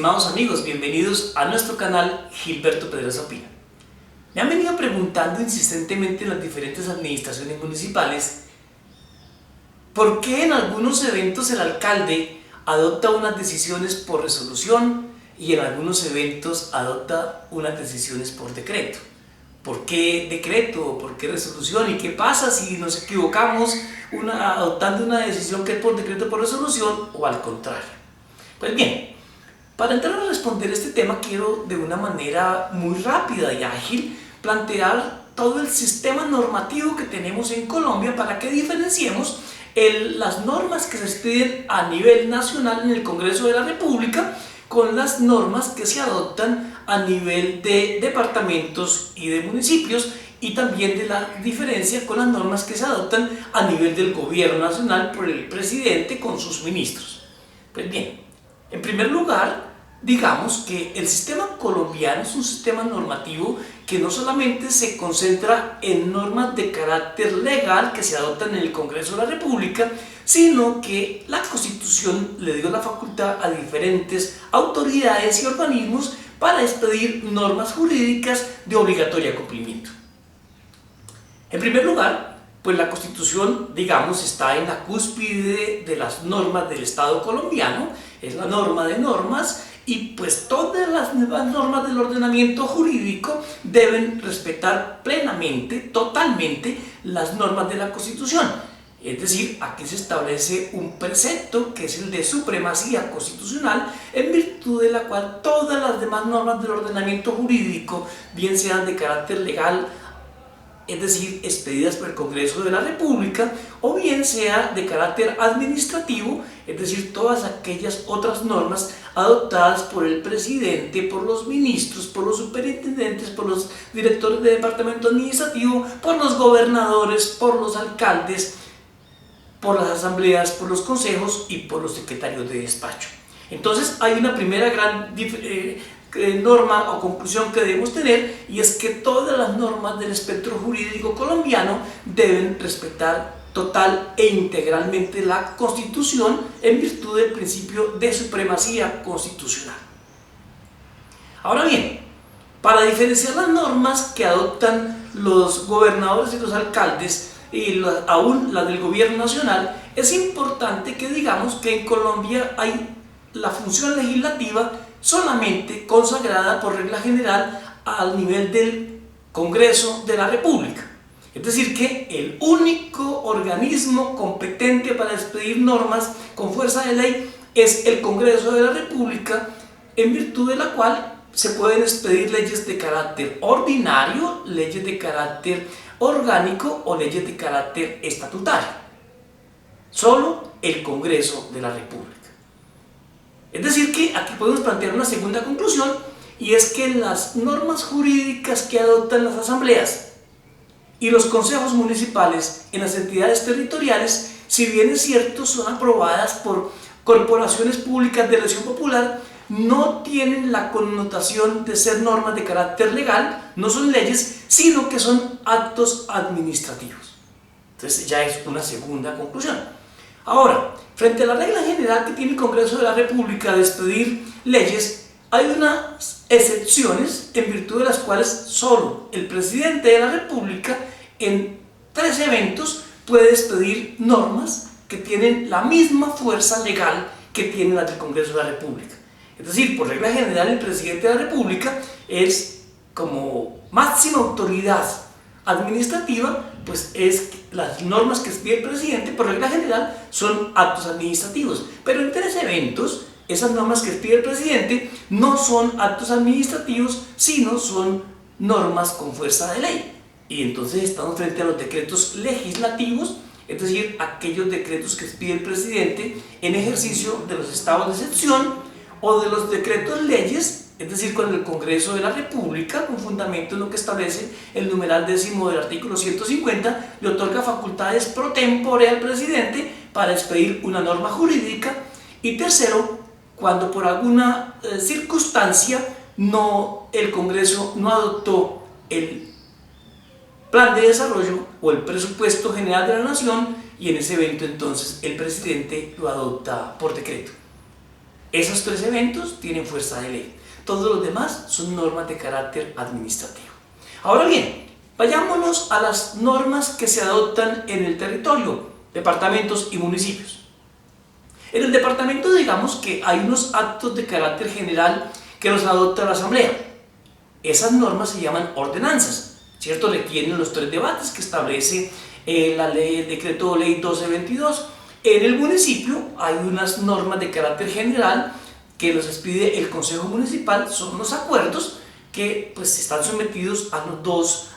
estimados amigos, bienvenidos a nuestro canal Gilberto Pedrosa Opina. Me han venido preguntando insistentemente en las diferentes administraciones municipales por qué en algunos eventos el alcalde adopta unas decisiones por resolución y en algunos eventos adopta unas decisiones por decreto. ¿Por qué decreto? ¿Por qué resolución? ¿Y qué pasa si nos equivocamos adoptando una decisión que es por decreto o por resolución o al contrario? Pues bien, para entrar a responder este tema quiero de una manera muy rápida y ágil plantear todo el sistema normativo que tenemos en Colombia para que diferenciemos las normas que se expiden a nivel nacional en el Congreso de la República con las normas que se adoptan a nivel de departamentos y de municipios, y también de la diferencia con las normas que se adoptan a nivel del gobierno nacional por el presidente con sus ministros. Pues bien, en primer lugar, digamos que el sistema colombiano es un sistema normativo que no solamente se concentra en normas de carácter legal que se adoptan en el Congreso de la República, sino que la Constitución le dio la facultad a diferentes autoridades y organismos para expedir normas jurídicas de obligatorio cumplimiento. En primer lugar, pues la Constitución, digamos, está en la cúspide de las normas del Estado colombiano, es la norma de normas, y pues todas las nuevas normas del ordenamiento jurídico deben respetar plenamente, totalmente, las normas de la Constitución. Es decir, aquí se establece un precepto que es el de supremacía constitucional, en virtud de la cual todas las demás normas del ordenamiento jurídico, bien sean de carácter legal, es decir, expedidas por el Congreso de la República, o bien sea de carácter administrativo, es decir, todas aquellas otras normas adoptadas por el presidente, por los ministros, por los superintendentes, por los directores de departamento administrativo, por los gobernadores, por los alcaldes, por las asambleas, por los consejos y por los secretarios de despacho. Entonces hay una primera gran norma o conclusión que debemos tener, y es que todas las normas del espectro jurídico colombiano deben respetar total e integralmente la Constitución en virtud del principio de supremacía constitucional. Ahora bien, para diferenciar las normas que adoptan los gobernadores y los alcaldes y aún las del gobierno nacional, es importante que digamos que en Colombia hay la función legislativa solamente consagrada por regla general al nivel del Congreso de la República. Es decir, que el único organismo competente para expedir normas con fuerza de ley es el Congreso de la República, en virtud de la cual se pueden expedir leyes de carácter ordinario, leyes de carácter orgánico o leyes de carácter estatutario. Solo el Congreso de la República. Es decir que aquí podemos plantear una segunda conclusión, y es que las normas jurídicas que adoptan las asambleas y los consejos municipales en las entidades territoriales, si bien es cierto son aprobadas por corporaciones públicas de elección popular, no tienen la connotación de ser normas de carácter legal, no son leyes, sino que son actos administrativos. Entonces ya es una segunda conclusión. Ahora, frente a la regla general que tiene el Congreso de la República de expedir leyes, hay unas excepciones en virtud de las cuales solo el presidente de la República en 3 eventos puede expedir normas que tienen la misma fuerza legal que tiene las del Congreso de la República. Es decir, por regla general el presidente de la República es como máxima autoridad administrativa, pues es las normas que expide el presidente, por regla general, son actos administrativos. Pero en 3 eventos, esas normas que expide el presidente no son actos administrativos, sino son normas con fuerza de ley. Y entonces estamos frente a los decretos legislativos, es decir, aquellos decretos que expide el presidente en ejercicio de los estados de excepción, o de los decretos leyes, es decir, cuando el Congreso de la República, con fundamento en lo que establece el numeral 10º del artículo 150, le otorga facultades pro tempore al presidente para expedir una norma jurídica. Y tercero, cuando por alguna circunstancia el Congreso no adoptó el plan de desarrollo o el presupuesto general de la nación, y en ese evento entonces el presidente lo adopta por decreto. Esos 3 eventos tienen fuerza de ley. Todos los demás son normas de carácter administrativo. Ahora bien, vayámonos a las normas que se adoptan en el territorio, departamentos y municipios. En el departamento, digamos que hay unos actos de carácter general que los adopta la Asamblea. Esas normas se llaman ordenanzas, ¿cierto? Requieren los 3 debates que establece la ley, el decreto ley 1222. En el municipio hay unas normas de carácter general que los expide el Consejo Municipal, son unos acuerdos que pues están sometidos a los 2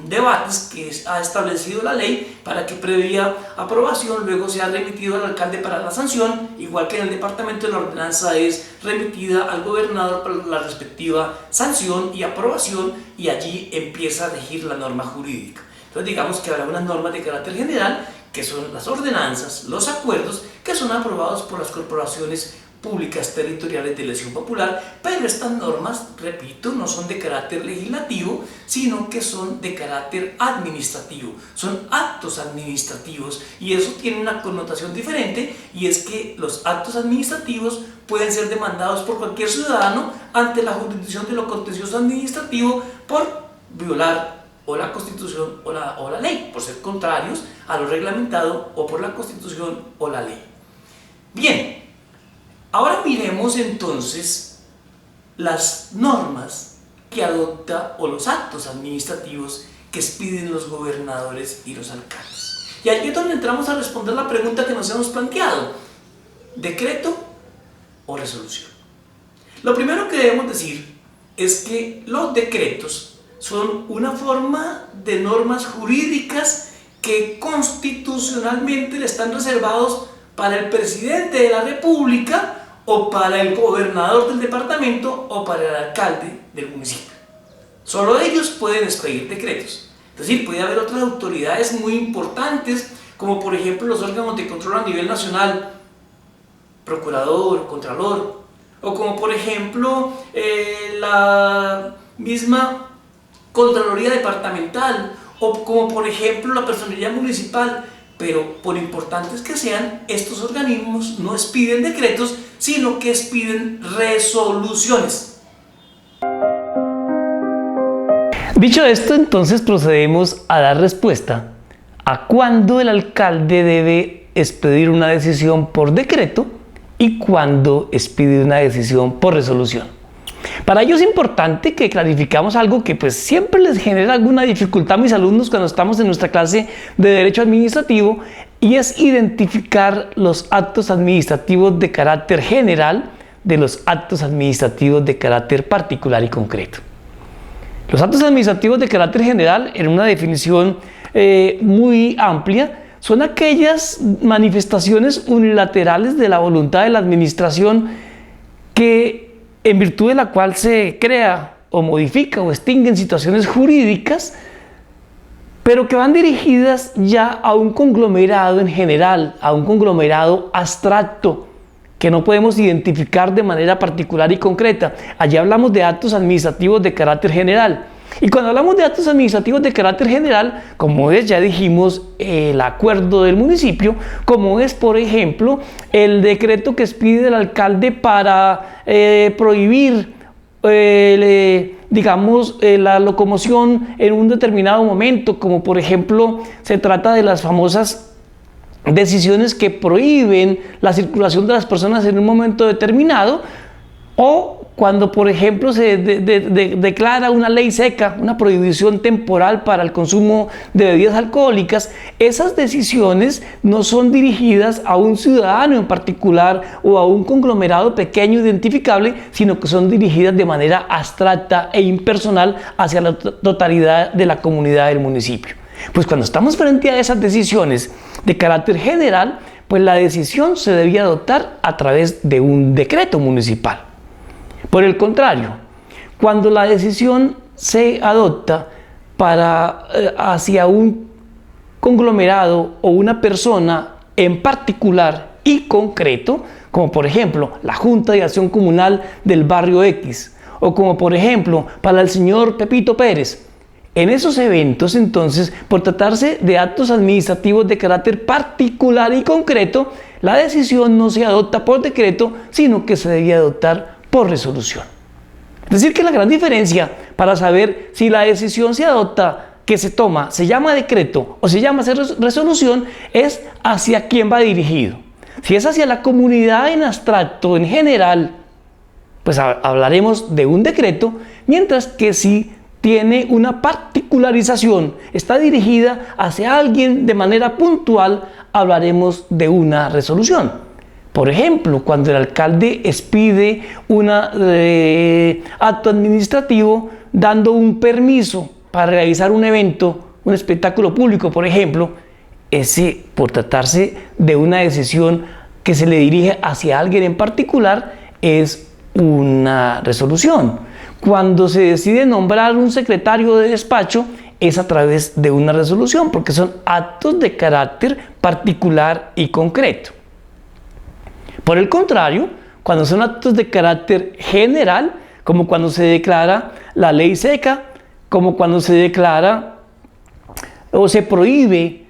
debates que ha establecido la ley para que previa aprobación luego sea remitido al alcalde para la sanción, igual que en el departamento la ordenanza es remitida al gobernador para la respectiva sanción y aprobación, y allí empieza a regir la norma jurídica. Entonces digamos que habrá unas normas de carácter general que son las ordenanzas, los acuerdos que son aprobados por las corporaciones públicas territoriales de elección popular, pero estas normas, repito, no son de carácter legislativo, sino que son de carácter administrativo, son actos administrativos, y eso tiene una connotación diferente, y es que los actos administrativos pueden ser demandados por cualquier ciudadano ante la jurisdicción de lo contencioso administrativo por violar o la Constitución o la ley, por ser contrarios a lo reglamentado o por la Constitución o la ley. Bien, ahora miremos entonces las normas que adopta o los actos administrativos que expiden los gobernadores y los alcaldes. Y aquí es donde entramos a responder la pregunta que nos hemos planteado: ¿decreto o resolución? Lo primero que debemos decir es que los decretos son una forma de normas jurídicas que constitucionalmente le están reservados para el presidente de la República o para el gobernador del departamento o para el alcalde del municipio. Solo ellos pueden expedir decretos. Es decir, puede haber otras autoridades muy importantes, como por ejemplo los órganos de control a nivel nacional, procurador, contralor, o como por ejemplo la misma Contraloría Departamental, o como por ejemplo la Personería Municipal. Pero por importantes que sean, estos organismos no expiden decretos, sino que expiden resoluciones. Dicho esto, entonces procedemos a dar respuesta a cuándo el alcalde debe expedir una decisión por decreto y cuándo expide una decisión por resolución. Para ello es importante que clarificamos algo que pues siempre les genera alguna dificultad a mis alumnos cuando estamos en nuestra clase de Derecho Administrativo, y es identificar los actos administrativos de carácter general de los actos administrativos de carácter particular y concreto. Los actos administrativos de carácter general, en una definición muy amplia, son aquellas manifestaciones unilaterales de la voluntad de la administración que en virtud de la cual se crea o modifica o extinguen situaciones jurídicas, pero que van dirigidas ya a un conglomerado en general, a un conglomerado abstracto que no podemos identificar de manera particular y concreta. Allí hablamos de actos administrativos de carácter general. Y cuando hablamos de actos administrativos de carácter general, como es, ya dijimos, el acuerdo del municipio, como es, por ejemplo, el decreto que expide el alcalde para prohibir, la locomoción en un determinado momento, como por ejemplo se trata de las famosas decisiones que prohíben la circulación de las personas en un momento determinado, o cuando, por ejemplo, se declara una ley seca, una prohibición temporal para el consumo de bebidas alcohólicas. Esas decisiones no son dirigidas a un ciudadano en particular o a un conglomerado pequeño identificable, sino que son dirigidas de manera abstracta e impersonal hacia la totalidad de la comunidad del municipio. Pues cuando estamos frente a esas decisiones de carácter general, pues la decisión se debía adoptar a través de un decreto municipal. Por el contrario, cuando la decisión se adopta hacia un conglomerado o una persona en particular y concreto, como por ejemplo la Junta de Acción Comunal del barrio X, o como por ejemplo para el señor Pepito Pérez, En esos eventos, entonces, por tratarse de actos administrativos de carácter particular y concreto, la decisión no se adopta por decreto, sino que se debe adoptar por resolución. Es decir, que la gran diferencia para saber si la decisión se adopta, que se toma, se llama decreto o se llama resolución, es hacia quién va dirigido. Si es hacia la comunidad en abstracto, en general, pues hablaremos de un decreto, mientras que si tiene una particularización, está dirigida hacia alguien de manera puntual, hablaremos de una resolución. Por ejemplo, cuando el alcalde expide un acto administrativo dando un permiso para realizar un evento, un espectáculo público, por ejemplo, ese, por tratarse de una decisión que se le dirige hacia alguien en particular, es una resolución. Cuando se decide nombrar un secretario de despacho, es a través de una resolución, porque son actos de carácter particular y concreto. Por el contrario, cuando son actos de carácter general, como cuando se declara la ley seca, como cuando se declara o se prohíbe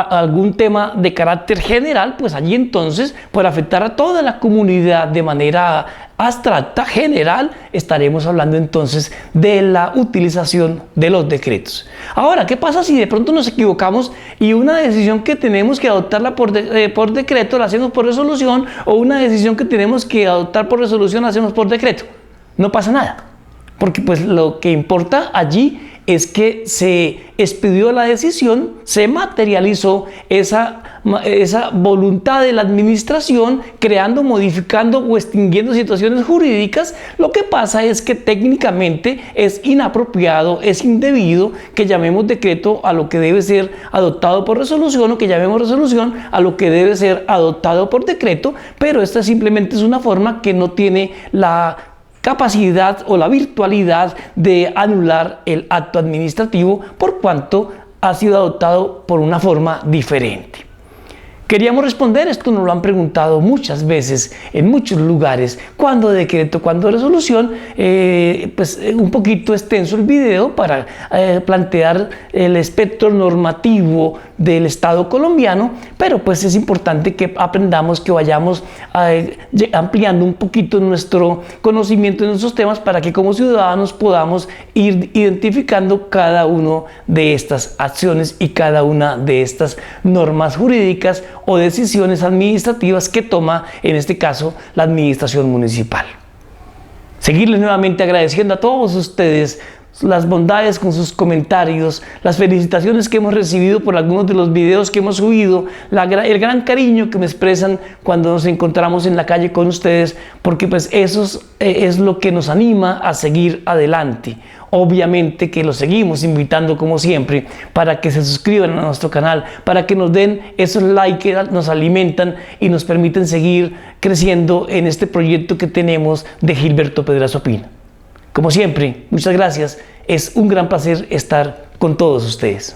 algún tema de carácter general, pues allí entonces, por afectar a toda la comunidad de manera abstracta, general, estaremos hablando entonces de la utilización de los decretos. Ahora, ¿qué pasa si de pronto nos equivocamos y una decisión que tenemos que adoptarla por decreto la hacemos por resolución, o una decisión que tenemos que adoptar por resolución la hacemos por decreto? No pasa nada, porque pues lo que importa allí es que se expidió la decisión, se materializó esa voluntad de la administración, creando, modificando o extinguiendo situaciones jurídicas. Lo que pasa es que técnicamente es inapropiado, es indebido que llamemos decreto a lo que debe ser adoptado por resolución, o que llamemos resolución a lo que debe ser adoptado por decreto, pero esta simplemente es una forma que no tiene la capacidad o la virtualidad de anular el acto administrativo, por cuanto ha sido adoptado por una forma diferente. Queríamos responder, esto nos lo han preguntado muchas veces en muchos lugares, cuándo decreto, cuándo resolución. Pues un poquito extenso el video para plantear el espectro normativo del Estado colombiano, pero pues es importante que aprendamos, que vayamos ampliando un poquito nuestro conocimiento en nuestros temas, para que como ciudadanos podamos ir identificando cada una de estas acciones y cada una de estas normas jurídicas o decisiones administrativas que toma, en este caso, la administración municipal. Seguirles nuevamente agradeciendo a todos ustedes las bondades con sus comentarios, las felicitaciones que hemos recibido por algunos de los videos que hemos subido, el gran cariño que me expresan cuando nos encontramos en la calle con ustedes, porque pues eso es lo que nos anima a seguir adelante. Obviamente que los seguimos invitando, como siempre, para que se suscriban a nuestro canal, para que nos den esos likes que nos alimentan y nos permiten seguir creciendo en este proyecto que tenemos de Gilberto Pedraza Opina. Como siempre, muchas gracias. Es un gran placer estar con todos ustedes.